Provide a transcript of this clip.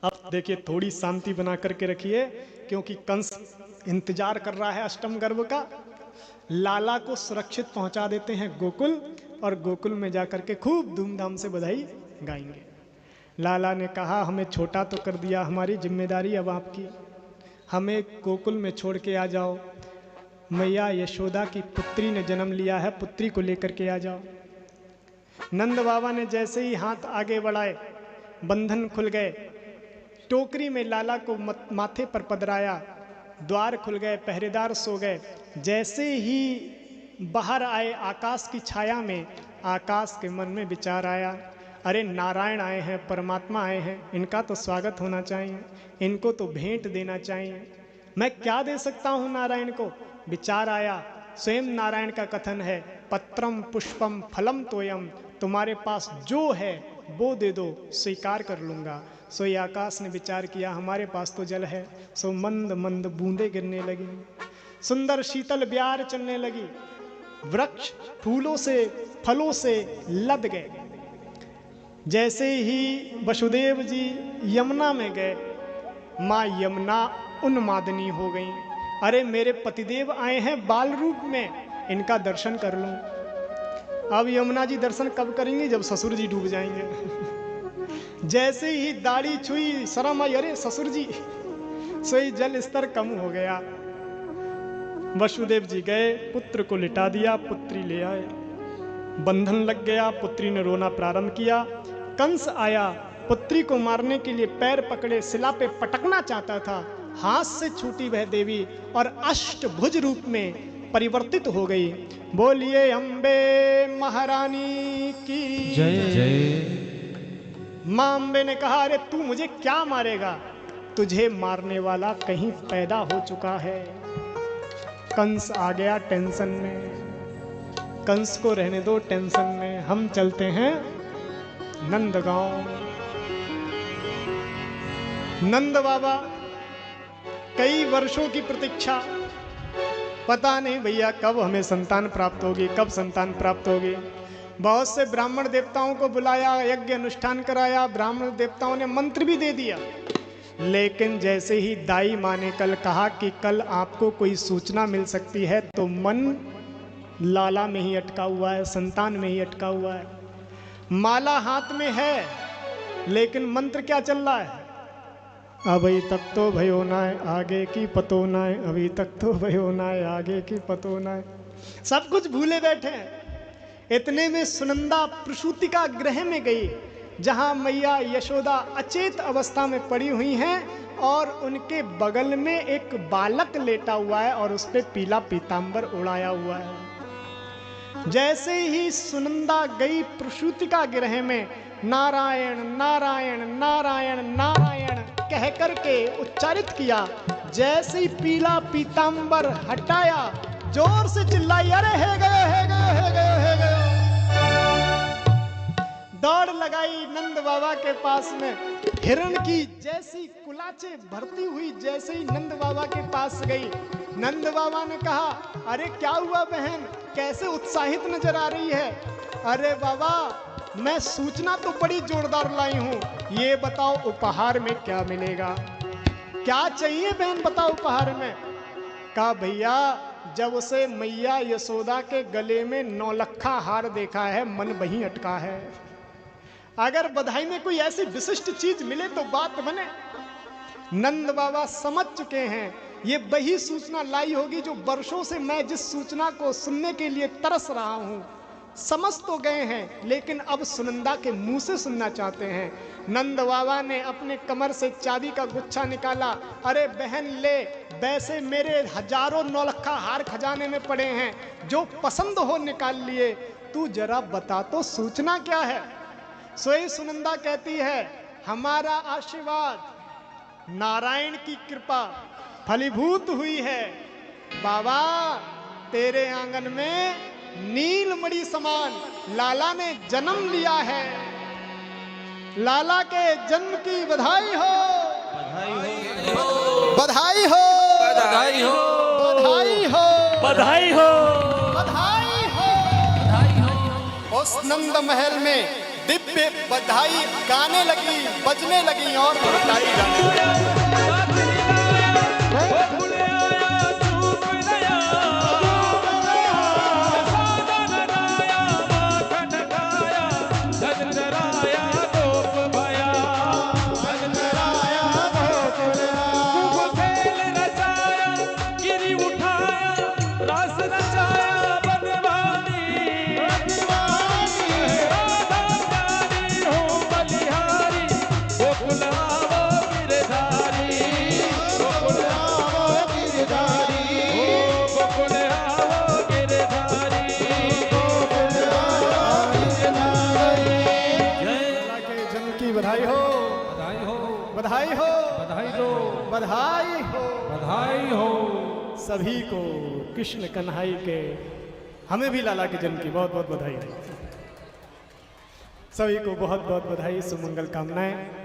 अब देखिए थोड़ी शांति बना करके रखिए, क्योंकि कंस इंतजार कर रहा है अष्टम गर्भ का। लाला को सुरक्षित पहुंचा देते हैं गोकुल, और गोकुल में जाकर के खूब धूमधाम से बधाई गाएंगे। लाला ने कहा हमें छोटा तो कर दिया, हमारी जिम्मेदारी अब आपकी, हमें गोकुल में छोड़ के आ जाओ। मैया यशोदा की पुत्री ने जन्म लिया है, पुत्री को लेकर के आ जाओ। नंद बाबा ने जैसे ही हाथ आगे बढ़ाए, बंधन खुल गए। टोकरी में लाला को माथे पर पधराया, द्वार खुल गए, पहरेदार सो गए। जैसे ही बाहर आए आकाश की छाया में, आकाश के मन में विचार आया, अरे नारायण आए हैं, परमात्मा आए हैं, इनका तो स्वागत होना चाहिए, इनको तो भेंट देना चाहिए। मैं क्या दे सकता हूँ नारायण को? विचार आया, स्वयं नारायण का कथन है, पत्रम पुष्पम फलम तोयम, तुम्हारे पास जो है वो दे दो, स्वीकार कर लूँगा। सोई आकाश ने विचार किया, हमारे पास तो जल है। सो मंद मंद बूंदे गिरने लगी, सुंदर शीतल ब्यार चलने लगी, वृक्ष फूलों से फलों से लद गए। जैसे ही वसुदेव जी यमुना में गए, माँ यमुना उन्मादनी हो गई। अरे मेरे पतिदेव आए हैं बाल रूप में, इनका दर्शन कर लूं। अब यमुना जी दर्शन कब करेंगे? जब ससुर जी डूब जाएंगे। जैसे ही दाढ़ी छुई, शर्म आई, अरे ससुर जी, सोई जल स्तर कम हो गया। वसुदेव जी गए, पुत्र को लिटा दिया, पुत्री ले आए, बंधन लग गया, पुत्री ने रोना प्रारंभ किया। कंस आया, पुत्री को मारने के लिए पैर पकड़े, शिला पे पटकना चाहता था, हाथ से छूटी वह देवी और अष्टभुज रूप में परिवर्तित हो गई। बोलिए अम्बे महारानी की जय जय। मां अम्बे ने कहा, अरे तू मुझे क्या मारेगा, तुझे मारने वाला कहीं पैदा हो चुका है। कंस आ गया टेंशन में, कंस को रहने दो टेंशन में, हम चलते हैं नंदगांव। नंद बाबा कई वर्षों की प्रतीक्षा, पता नहीं भैया कब हमें संतान प्राप्त होगी, कब संतान प्राप्त होगी। बहुत से ब्राह्मण देवताओं को बुलाया, यज्ञ अनुष्ठान कराया, ब्राह्मण देवताओं ने मंत्र भी दे दिया, लेकिन जैसे ही दाई माँ ने कल कहा कि कल आपको कोई सूचना मिल सकती है, तो मन लाला में ही अटका हुआ है, संतान में ही अटका हुआ है। माला हाथ में है, लेकिन मंत्र क्या चल रहा है? अभी तक तो भयो ना है, आगे की पतो ना है, अभी तक तो भयो ना है, आगे की पतो ना है। सब कुछ भूले बैठे हैं। इतने में सुनंदा प्रसूतिका गृह में गई, जहां मैया यशोदा अचेत अवस्था में पड़ी हुई हैं और उनके बगल में एक बालक लेटा हुआ है और उस पे पीला पीतांबर उड़ाया हुआ है। जैसे ही सुनंदा गई प्रसूतिका गृह में, नारायण नारायण नारायण नारायण कह करके उच्चारित किया। जैसे ही पीला पीतांबर हटाया, जोर से चिल्लाई, अरे है गए है गए है गए है गए। दौड़ लगाई नंद बाबा के पास में, हिरण की जैसी कुलाचे भरती हुई जैसे ही नंद बाबा के पास गई। नंद बाबा ने कहा, अरे क्या हुआ बहन, कैसे उत्साहित नजर आ रही है? अरे बाबा मैं सूचना तो बड़ी जोरदार लाई हूँ, ये बताओ उपहार में क्या मिलेगा? क्या चाहिए बहन, बताओ उपहार में। कहा भैया जब से मैया यशोदा के गले में नौलखा हार देखा है, मन वहीं अटका है। अगर बधाई में कोई ऐसी विशिष्ट चीज मिले तो बात बने। नंद बाबा समझ चुके हैं, ये वही सूचना लाई होगी जो वर्षों से मैं जिस सूचना को सुनने के लिए तरस रहा हूं। समझ तो गए हैं, लेकिन अब सुनंदा के मुंह से सुनना चाहते हैं। नंद बाबा ने अपने कमर से चांदी का गुच्छा निकाला। अरे बहन ले, वैसे मेरे हजारों नौलखा हार खजाने में पड़े हैं, जो पसंद हो निकाल लिए, तू जरा बता तो सूचना क्या है? सोई सुनंदा कहती है, हमारा आशीर्वाद, नारायण की कृपा फलीभूत हुई है। बाबा तेरे आंगन में नीलमणि समान लाला ने जन्म लिया है। लाला के जन्म की बधाई हो, बधाई हो, बधाई हो, बधाई हो, बधाई हो, बधाई हो, बधाई हो, बधाई हो। उस नंद महल में दिव्य बधाई गाने लगी, बजने लगी और बधाई गाने लगी। बधाई हो, बधाई हो, बधाई हो, बधाई दो, बधाई हो, बधाई हो। सभी को कृष्ण कन्हई के, हमें भी लाला के जन्म की बहुत बहुत बधाई। सभी को बहुत बहुत बधाई, सुमंगल कामनाएं।